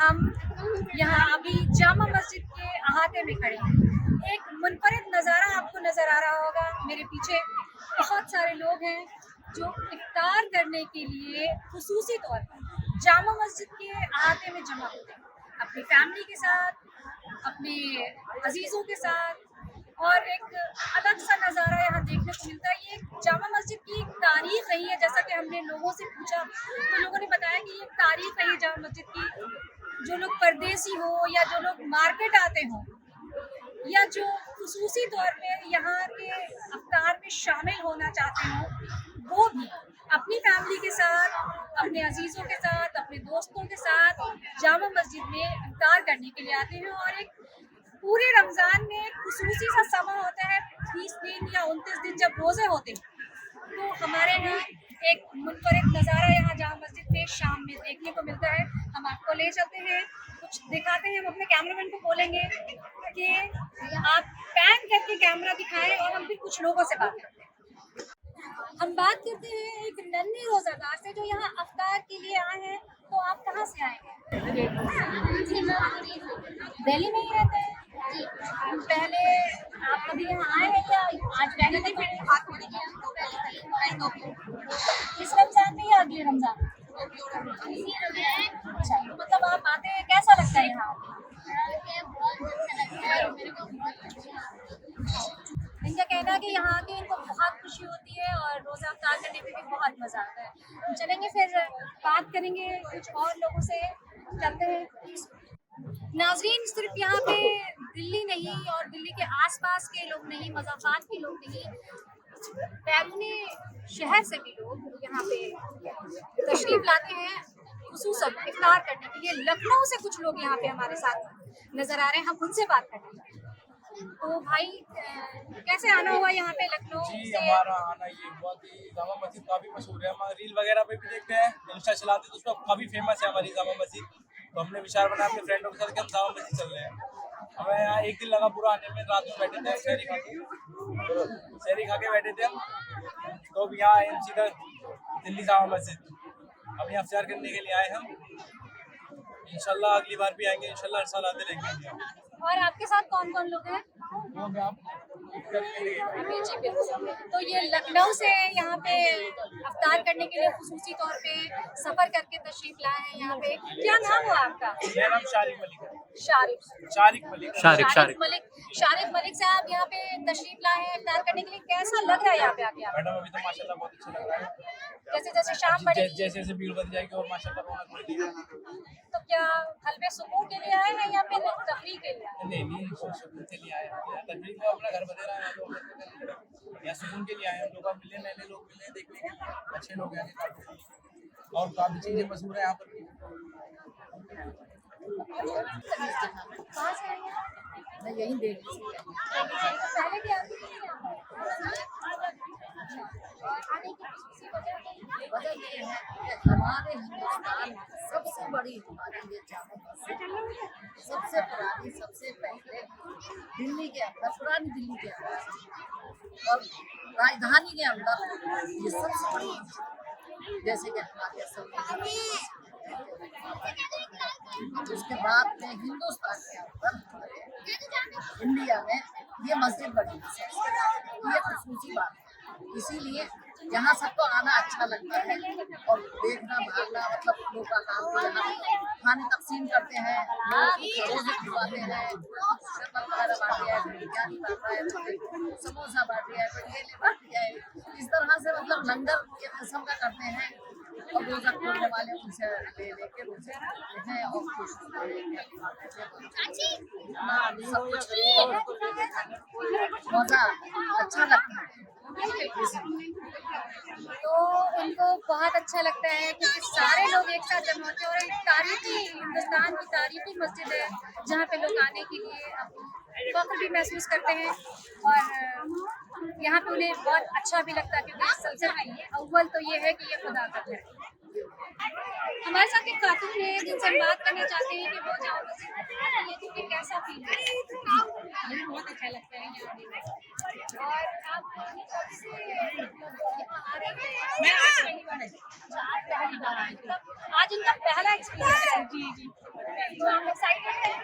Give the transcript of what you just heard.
हम यहाँ अभी जामा मस्जिद के अहाते में खड़े हैं। एक मुनफरिद नज़ारा आपको नज़र आ रहा होगा। मेरे पीछे बहुत सारे लोग हैं जो इफ्तार करने के लिए खुसूसी तौर पर जामा मस्जिद के अहाते में जमा होते हैं, अपनी फैमिली के साथ, अपने अजीज़ों के साथ। और एक अलग सा नज़ारा यहाँ देखने को मिलता है। ये जामा मस्जिद की एक तारीख रही है। जैसा कि हमने लोगों से पूछा तो लोगों ने बताया कि ये तारीख रही है जामा मस्जिद की। जो लोग परदेसी हो या जो लोग मार्केट आते हों या जो खुसूसी तौर पे यहाँ के अफ्तार में शामिल होना चाहते हों, वो भी अपनी फैमिली के साथ, अपने अजीज़ों के साथ, अपने दोस्तों के साथ जामा मस्जिद में इफ्तार करने के लिए आते हैं। और एक पूरे रमज़ान में एक खुसूसी सा समा होता है, 20 दिन या 29 दिन जब रोज़े होते हैं, तो हमारे यहाँ एक मुनफरिद नज़ारा यहाँ जामा मस्जिद में शाम में देखने को मिलता है। हम आपको ले चलते हैं, कुछ दिखाते हैं। हम अपने कैमरामैन को बोलेंगे कि आप पैन करके कैमरा दिखाएं और हम फिर कुछ लोगों से बात करते हैं। हम बात करते हैं एक नन्हे रोज़ादार से जो यहाँ अफ्तार के लिए आए हैं। तो आप कहाँ से आए हैं? दिल्ली में ही रहते हैं जी। पहले आप कभी यहाँ आए हैं या आज पहले दिन आए हैं? इस रमजान में या अगले रमजान? अच्छा, तो मतलब आप आते हैं, कैसा लगता है यहाँ? इनका कहना है कि यहाँ आके इनको बहुत खुशी होती है और रोज़ा अफ्तार करने में भी बहुत मज़ा आता है। हम चलेंगे, फिर बात करेंगे कुछ और लोगों से। चलते हैं। नाज़रीन, सिर्फ यहाँ पे दिल्ली नहीं और दिल्ली के आसपास के लोग नहीं, मज़ाफ़ात के लोग नहीं, बैरूनी शहर से भी लोग यहाँ पे तशरीफ़ लाते हैं खुसूसन इफ्तार करने के लिए। लखनऊ से कुछ लोग यहाँ पे हमारे साथ नज़र आ रहे हैं, हम उनसे बात करेंगे। तो भाई, कैसे आना हुआ यहाँ पे लखनऊ जी? से? हमारा आना ये बहुत ही जामा मस्जिद काफ़ी मशहूर है। हमारे रील वगैरह पे भी देखते हैं, इंस्टा चलाते हैं तो उसमें काफ़ी फेमस है हमारी जामा मस्जिद। तो हमने विचार बनाया अपने फ्रेंडों के साथ कि हम जामा मस्जिद चल रहे हैं। हमें यहाँ एक दिन लगा पूरा आने में। रात में बैठे थे शहरी खा के बैठे थे हम। तो अब यहाँ आए हम सीधा दिल्ली जामा मस्जिद। अब यहाँ अफ्तार करने के लिए आए हम। इंशाल्लाह अगली बार भी आएंगे, इंशाल्लाह हर साल आते रहेंगे। और आपके साथ कौन कौन लोग हैं? जी बिल्कुल। तो ये लखनऊ से यहाँ पे अफ्तार करने के लिए खुसूसी तौर पे सफ़र करके तशरीफ लाए हैं यहाँ पे। क्या नाम हुआ आपका? मेरा नाम शारिक मलिक है। शारिक मलिक साहब यहाँ पे तशरीफ लाए हैं इफ्तार करने के लिए। कैसा लग रहा है यहाँ पे आके आप? मैडम अभी तो माशाल्लाह बहुत अच्छा लग रहा है। जैसे जैसे शाम बढ़ेगी, जैसे जैसे भीड़ बढ़ जाएगी और माशाल्लाह रौनक बढ़ेगी। तो क्या हल्के सुकून के लिए आए हैं या फिर तफरीह के लिए आए हैं? नहीं, सुकून के लिए आए हैं। तफरीह में अपना घर बदे रहा है, या सुकून के लिए आए हैं। लोग मिले, नए लोग मिले, देखने के लिए अच्छे लोग हैं काफ़ी, और काफ़ी चीज़ें मशहूर है यहाँ पर। कहाँ से आए हैं? मैं यहीं देख रही हूँ। पहले भी आती थी यहाँ पर? और आने की खुशी वजह ये है कि हमारे हिंदुस्तान में सबसे बड़ी हमारी ये जामा मस्जिद सबसे पुरानी, सबसे पहले दिल्ली के अंदर, पुरानी दिल्ली के अंदर और राजधानी के अंदर ये सबसे बड़ी, जैसे कि हमारे उसके बाद में हिंदुस्तान के अंदर, इंडिया में ये मस्जिद बनी है। ये खुसूसी बात है। इसीलिए यहाँ सबको आना अच्छा लगता है और देखना भागना, मतलब लोग का काम को यहाँ खाने तकसीम करते हैं, लोग रोजे खुलवाते हैं, शरबत वगैरह बांटे हैं, बिरयानी बांटा है, समोसा बांटे हैं, पटेले बांटे हैं। इस तरह से मतलब लंगर एक किस्म का करते हैं और रोजा खोलने वाले उनसे ले लेके रोजे खाते हैं और खुश सब कुछ मजा अच्छा लगता है। तो इनको बहुत अच्छा लगता है क्योंकि सारे लोग एक साथ जमा होते हैं और एक तारीखी, हिंदुस्तान की तारीखी मस्जिद है जहाँ पे लोग आने के लिए फख्र भी महसूस करते हैं और यहाँ पे उन्हें बहुत अच्छा भी लगता है क्योंकि सबसे अव्वल तो ये है कि ये खुदा का घर है। हमारे साथ एक खातून है जिनसे हम बात करना चाहते हैं कि वो जामा मस्जिद बताइए कि फिर कैसा फील है? मुझे बहुत अच्छा लगता है यहाँ आने में। और आप कब से यहाँ आ रहे हैं? मैं आज पहली बार आई। आज पहली बार आए, मतलब आज उनका पहला एक्सपीरियंस है। जी जी। तो आप एक्साइटेड हैं?